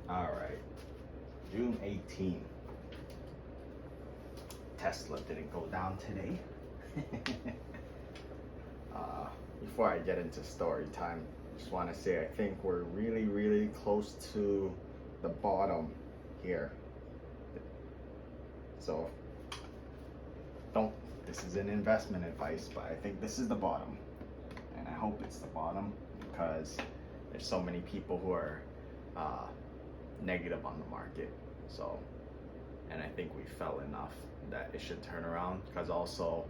All right, June 18th. Tesla didn't go down today. Before I get into story time, just want to say I think we're really close to the bottom here. So this is an investment advice, but I think this is the bottom, and I hope it's the bottom because there's so many people who are negative on the market. So, and I think we fell enough that it should turn around, because also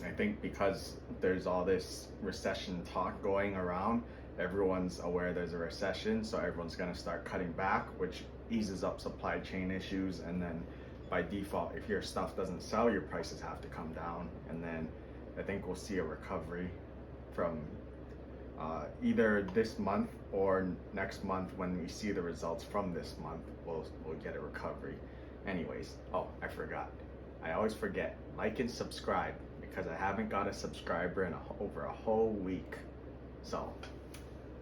I think because there's all this recession talk going around, everyone's aware there's a recession, so everyone's going to start cutting back, which eases up supply chain issues, and then by default, if your stuff doesn't sell, your prices have to come down, and then I think we'll see a recovery from either this month or next month. When we see the results from this month, we'll get a recovery. Anyways, oh, I forgot. I always forget. Like and subscribe, because I haven't got a subscriber in over a whole week. So,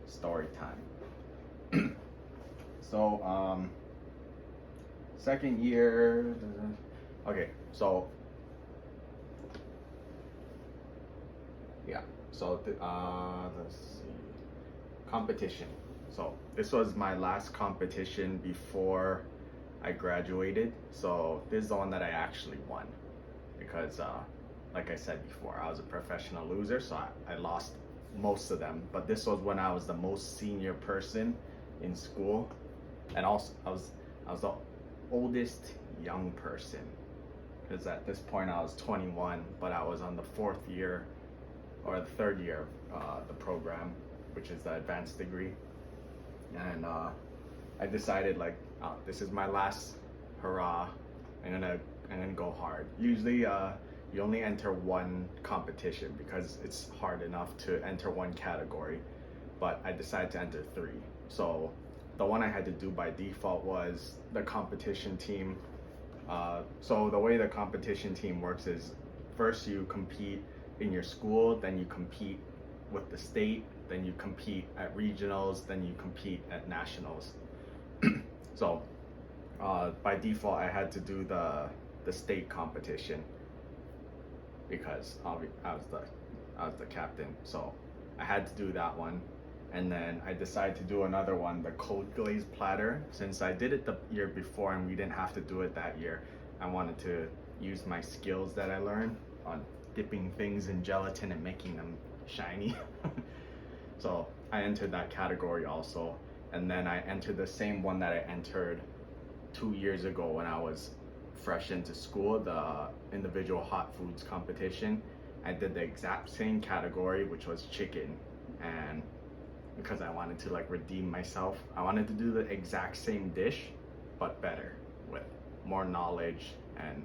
story time. So, second year. Okay, so yeah. So let's see. Competition. So this was my last competition before I graduated. So this is the one that I actually won, because like I said before, I was a professional loser, so I lost most of them. But this was when I was the most senior person in school, and also I was the oldest young person, because at this point I was 21, but I was on the fourth year or the third year of the program, which is the advanced degree. And I decided, like, this is my last hurrah. I'm gonna go hard. Usually you only enter one competition because it's hard enough to enter one category, but I decided to enter three. So the one I had to do by default was the competition team. So the way the competition team works is, first you compete in your school, then you compete with the state, then you compete at regionals, then you compete at nationals. So by default, I had to do the state competition because I was the captain. So I had to do that one, and then I decided to do another one, the cold glazed platter. Since I did it the year before and we didn't have to do it that year, I wanted to use my skills that I learned on dipping things in gelatin and making them shiny. So I entered that category also, and then I entered the same one that I entered 2 years ago when I was fresh into school, the individual hot foods competition. I did the exact same category, which was chicken, and because I wanted to like redeem myself, I wanted to do the exact same dish but better, with more knowledge and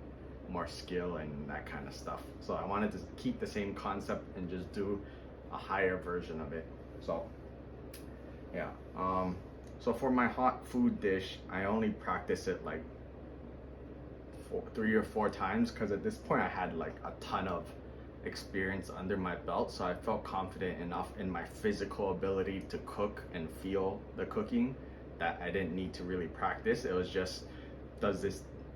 more skill and that kind of stuff. So I wanted to keep the same concept and just do a higher version of it. So yeah, so for my hot food dish, I only practice it like 3 or 4 times, because at this point I had like a ton of experience under my belt, so I felt confident enough in my physical ability to cook and feel the cooking that I didn't need to really practice. It was just, does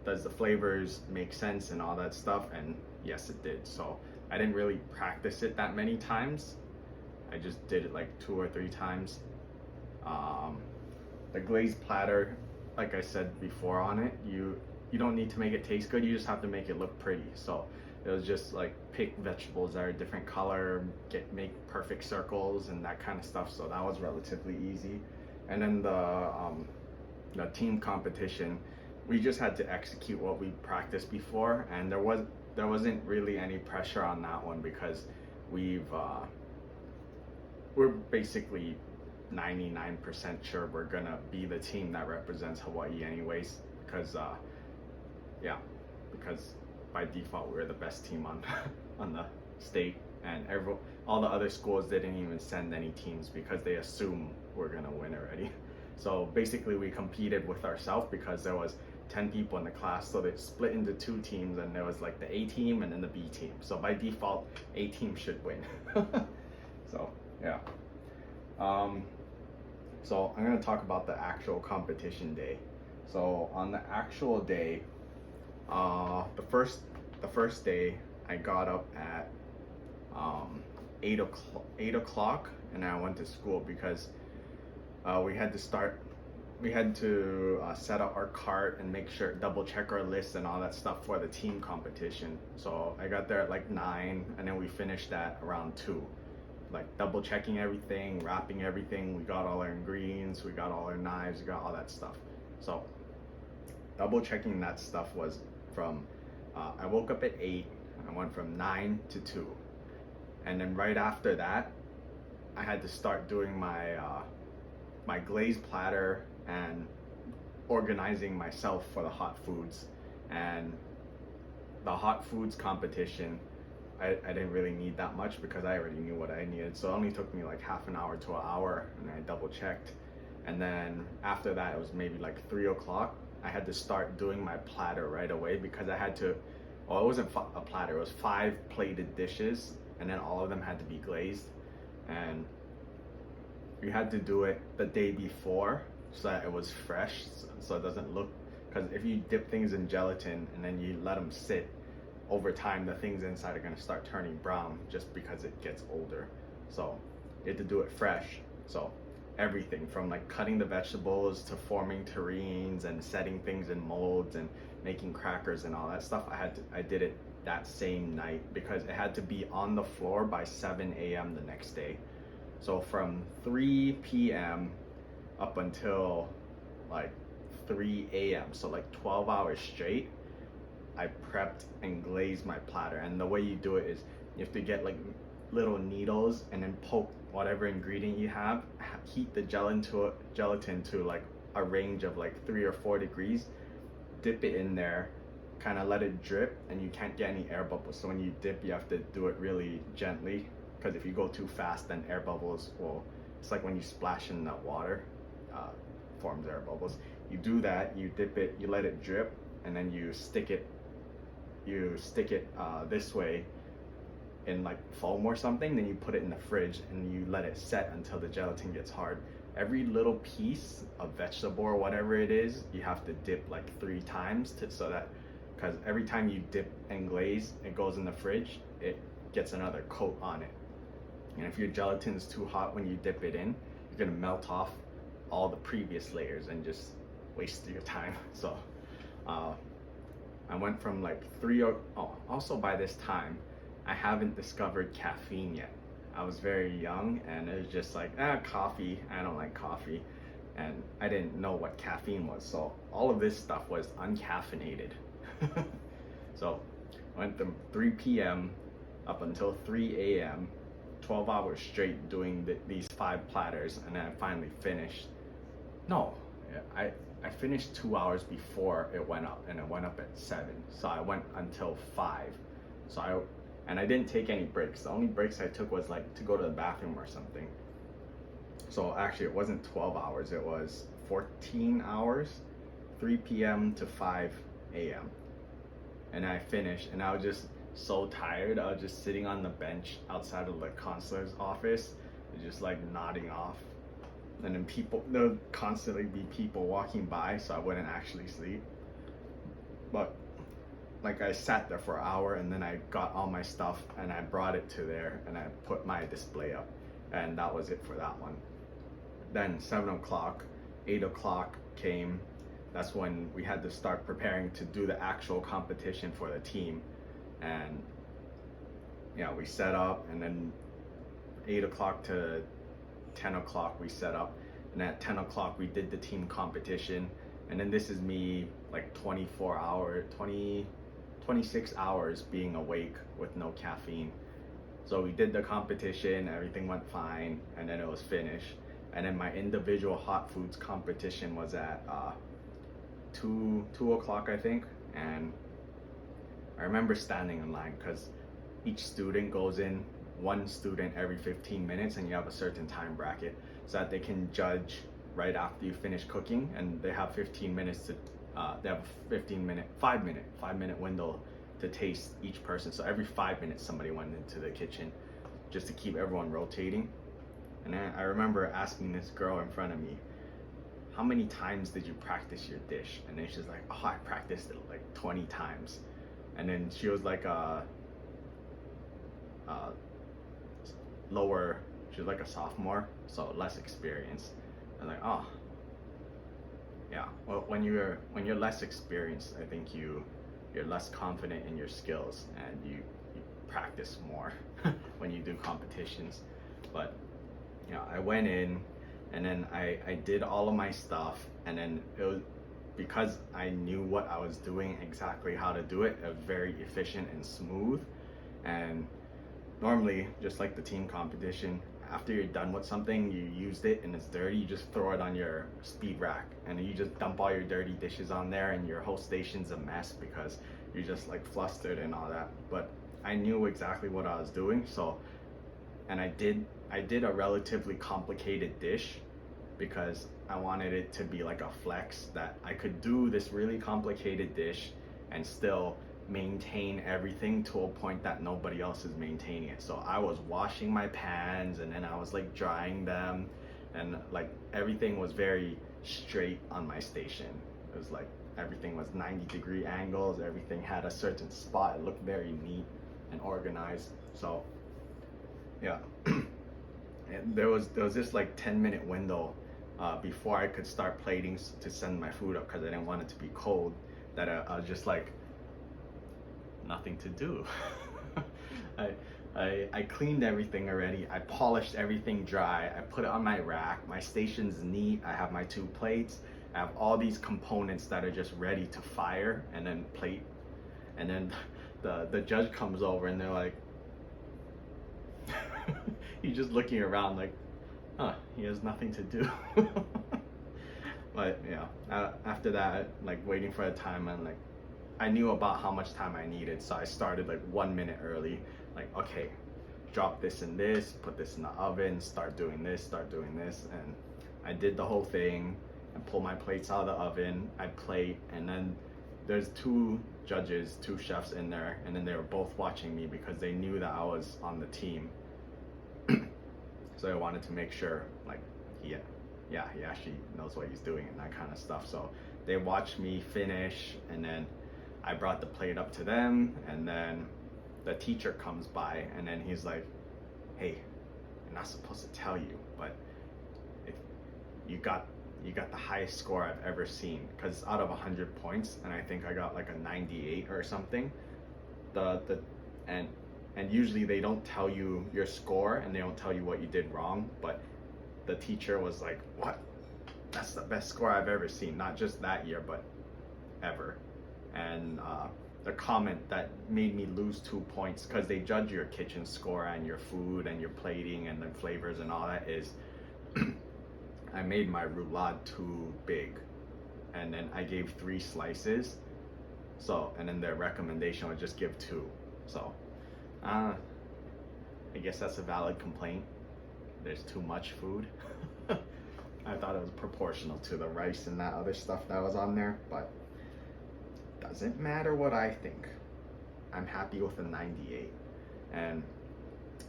the flavors make sense and all that stuff, and yes, it did. So I didn't really practice it that many times. I just did it like 2 or 3 times. The glazed platter, like I said before on it, you don't need to make it taste good, you just have to make it look pretty. So it was just like pick vegetables that are a different color, make perfect circles and that kind of stuff. So that was relatively easy. And then the team competition, we just had to execute what we practiced before, and there wasn't really any pressure on that one, because we're basically 99% sure we're gonna be the team that represents Hawaii anyways, because by default we're the best team on on the state, and all the other schools didn't even send any teams because they assume we're gonna win already. So basically we competed with ourselves, because there was 10 people in the class, so they split into 2 teams, and there was like the A team and then the B team. So by default, A team should win. So yeah. So I'm gonna talk about the actual competition day. So on the actual day, the first day I got up at 8 o'clock, and I went to school because we had to start. We had to set up our cart and make sure, double check our list and all that stuff for the team competition. So I got there at like 9, and then we finished at around 2. Like double checking everything, wrapping everything. We got all our ingredients, we got all our knives, we got all that stuff. So double checking that stuff was from, I woke up at 8, I went from 9 to 2. And then right after that, I had to start doing my glazed platter and organizing myself for the hot foods. And the hot foods competition, I didn't really need that much because I already knew what I needed. So it only took me like half an hour to an hour, and I double checked. And then after that, it was maybe like 3 o'clock. I had to start doing my platter right away because I had to, well, it wasn't a platter, it was 5 plated dishes, and then all of them had to be glazed. And you had to do it the day before so that it was fresh, so it doesn't look, because if you dip things in gelatin and then you let them sit, over time the things inside are going to start turning brown just because it gets older. So you had to do it fresh. So everything from like cutting the vegetables to forming terrines and setting things in molds and making crackers and all that stuff, I did it that same night because it had to be on the floor by 7 a.m. the next day. So from 3 p.m. up until like 3 a.m., so like 12 hours straight, I prepped and glazed my platter. And the way you do it is you have to get like little needles and then poke whatever ingredient you have, heat the gelatin to like a range of like 3 or 4 degrees, dip it in there, kind of let it drip, and you can't get any air bubbles. So when you dip, you have to do it really gently, because if you go too fast, then air bubbles will, it's like when you splash in that water, forms air bubbles. You do that, you dip it, you let it drip, and then you stick it this way in like foam or something, then you put it in the fridge and you let it set until the gelatin gets hard. Every little piece of vegetable or whatever it is, you have to dip like 3 times so that, because every time you dip and glaze, it goes in the fridge, it gets another coat on it. And if your gelatin is too hot when you dip it in, you're gonna melt off all the previous layers and just waste your time. So I went from like also by this time, I haven't discovered caffeine yet. I was very young and it was just like, coffee, I don't like coffee. And I didn't know what caffeine was. So all of this stuff was uncaffeinated. So I went from 3 p.m. up until 3 a.m., 12 hours straight doing these 5 platters, and then I finally finished. No, I finished 2 hours before it went up, and it went up at 7. So I went until 5. And I didn't take any breaks. The only breaks I took was like to go to the bathroom or something. So actually it wasn't 12 hours, it was 14 hours, 3 p.m. to 5 a.m. And I finished, and I was just so tired. I was just sitting on the bench outside of the consular's office, just like nodding off. And then there would constantly be people walking by, so I wouldn't actually sleep. But like I sat there for an hour, and then I got all my stuff and I brought it to there and I put my display up, and that was it for that one. Then 7 o'clock, 8 o'clock came. That's when we had to start preparing to do the actual competition for the team. And yeah, we set up, and then 8 o'clock to 10 o'clock we set up, and at 10 o'clock we did the team competition. And then this is me like 26 hours being awake with no caffeine. So we did the competition, everything went fine, and then it was finished. And then my individual hot foods competition was at 2 o'clock, I think. And I remember standing in line because each student goes in, one student every 15 minutes, and you have a certain time bracket so that they can judge right after you finish cooking, and they have 15 minutes to they have a 5-minute window to taste each person. So every 5 minutes somebody went into the kitchen just to keep everyone rotating. And then I remember asking this girl in front of me, how many times did you practice your dish? And then she's like, oh, I practiced it like 20 times. And then she was like lower, she was like a sophomore, so less experienced. I'm like, oh, yeah. Well, when you're less experienced, I think you're less confident in your skills, and you practice more when you do competitions. But you know, I went in, and then I did all of my stuff, and then it was, because I knew what I was doing, exactly how to do it, it was very efficient and smooth. And normally, just like the team competition, after you're done with something, you used it and it's dirty, you just throw it on your speed rack, and you just dump all your dirty dishes on there, and your whole station's a mess because you're just like flustered and all that. But I knew exactly what I was doing, so, and I did a relatively complicated dish because I wanted it to be like a flex, that I could do this really complicated dish and still maintain everything to a point that nobody else is maintaining it. So I was washing my pans, and then I was like drying them, and like everything was very straight on my station. It was like everything was 90-degree angles, everything had a certain spot, it looked very neat and organized. So yeah. And there was this like 10-minute window before I could start plating to send my food up, because I didn't want it to be cold, that I was just like, nothing to do. I cleaned everything already, I polished everything dry, I put it on my rack, my station's neat, I have my 2 plates, I have all these components that are just ready to fire and then plate. And then the judge comes over, and they're like, he's just looking around like, huh, he has nothing to do. But yeah, after that, like waiting for a time, and like I knew about how much time I needed, so I started like 1 minute early. Like, okay, drop this in this, put this in the oven, start doing this, and I did the whole thing and pull my plates out of the oven. I plate, and then there's 2 judges, 2 chefs in there, and then they were both watching me because they knew that I was on the team. So I wanted to make sure, like, he actually knows what he's doing and that kind of stuff. So they watched me finish, and then I brought the plate up to them, and then the teacher comes by, and then he's like, hey, I'm not supposed to tell you, but if you got the highest score I've ever seen, because out of 100 points, and I think I got like a 98 or something. And usually they don't tell you your score, and they don't tell you what you did wrong, but the teacher was like, what? That's the best score I've ever seen, not just that year, but ever. And the comment that made me lose 2 points, because they judge your kitchen score and your food and your plating and the flavors and all that, is I made my roulade too big, and then I gave 3 slices. So, and then their recommendation was just give 2. So I guess that's a valid complaint. There's too much food. I thought it was proportional to the rice and that other stuff that was on there, but doesn't matter what I think. I'm happy with a 98. And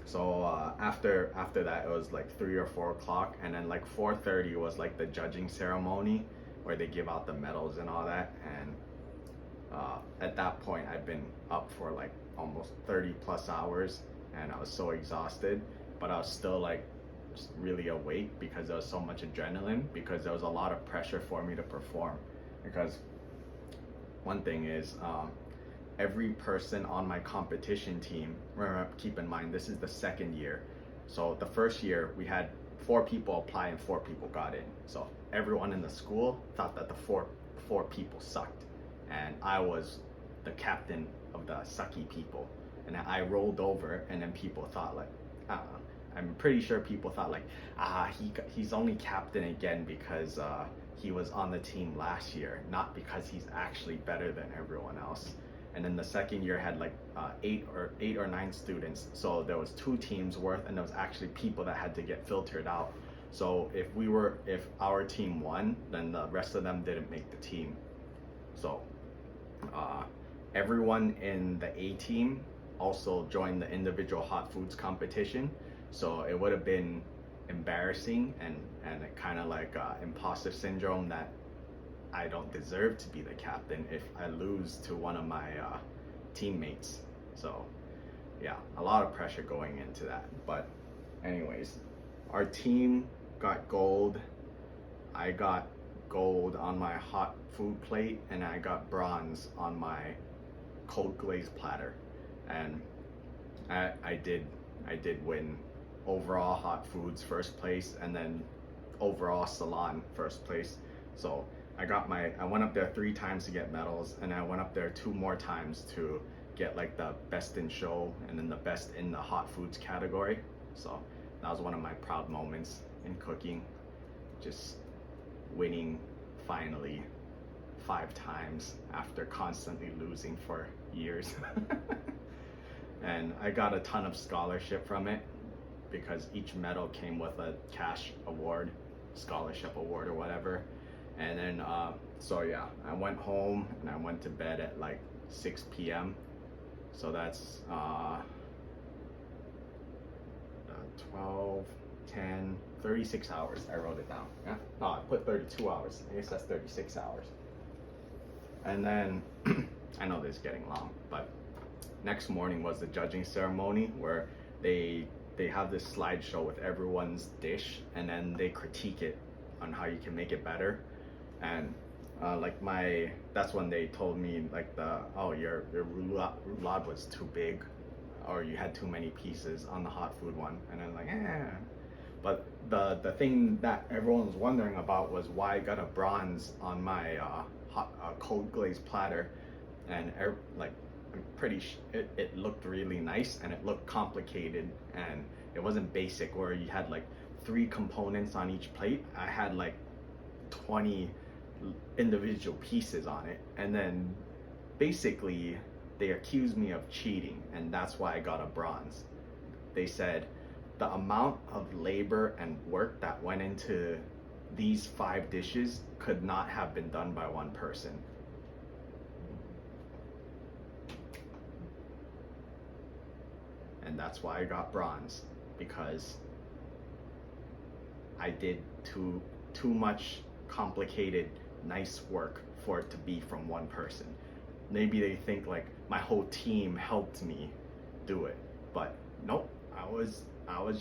so after that, it was like 3 or 4 o'clock, and then like 4:30 was like the judging ceremony where they give out the medals and all that. And at that point, I'd been up for like almost 30 plus hours, and I was so exhausted, but I was still like really awake because there was so much adrenaline, because there was a lot of pressure for me to perform. Because one thing is, every person on my competition team, remember, keep in mind, this is the 2nd year. So the 1st year we had 4 people apply and 4 people got in. So everyone in the school thought that the four people sucked, and I was the captain of the sucky people. And I rolled over, and then people thought like, I'm pretty sure people thought like, he's only captain again because he was on the team last year, not because he's actually better than everyone else. And then the 2nd year had like 8 or 9 students, so there was 2 teams worth, and there was actually people that had to get filtered out. So if our team won, then the rest of them didn't make the team. So everyone in the A team also joined the individual hot foods competition. So it would have been embarrassing and kind of like imposter syndrome that I don't deserve to be the captain if I lose to one of my teammates. So yeah, a lot of pressure going into that. But anyways, our team got gold. I got gold on my hot food plate, and I got bronze on my cold glazed platter. And I did win overall hot foods first place, and then overall salon first place. So I went up there 3 times to get medals, and I went up there 2 more times to get like the best in show and then the best in the hot foods category. So that was one of my proud moments in cooking, just winning finally 5 times after constantly losing for years. And I got a ton of scholarship from it because each medal came with a cash award, scholarship award or whatever. And then so yeah, I went home and I went to bed at like 6 p.m. So that's 12, 10, 36 hours. I wrote it down. Yeah? No, I put 32 hours. I guess that's 36 hours. And then I know this is getting long, but next morning was the judging ceremony where they have this slideshow with everyone's dish, and then they critique it on how you can make it better. And that's when they told me like your roulade was too big, or you had too many pieces on the hot food one. And I'm like, But the thing that everyone was wondering about was why I got a bronze on my cold glazed platter, and I'm pretty it looked really nice and it looked complicated, and it wasn't basic where you had like 3 components on each plate. I had like 20 individual pieces on it, and then basically they accused me of cheating, and that's why I got a bronze. They said the amount of labor and work that went into these 5 dishes could not have been done by one person. And that's why I got bronze, because I did too much complicated, nice work for it to be from one person. Maybe they think like my whole team helped me do it, but nope, I was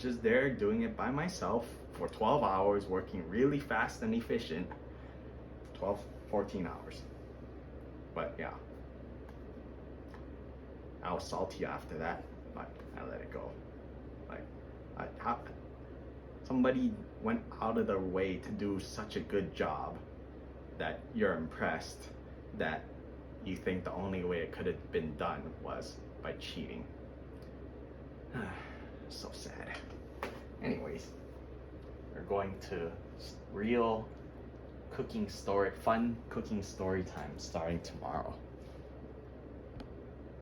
just there doing it by myself for 12 hours, working really fast and efficient. 14 hours. But yeah, I was salty after that, but I let it go. Like, somebody went out of their way to do such a good job that you're impressed that you think the only way it could have been done was by cheating. So sad. Anyways, we're going to real fun cooking story time starting tomorrow.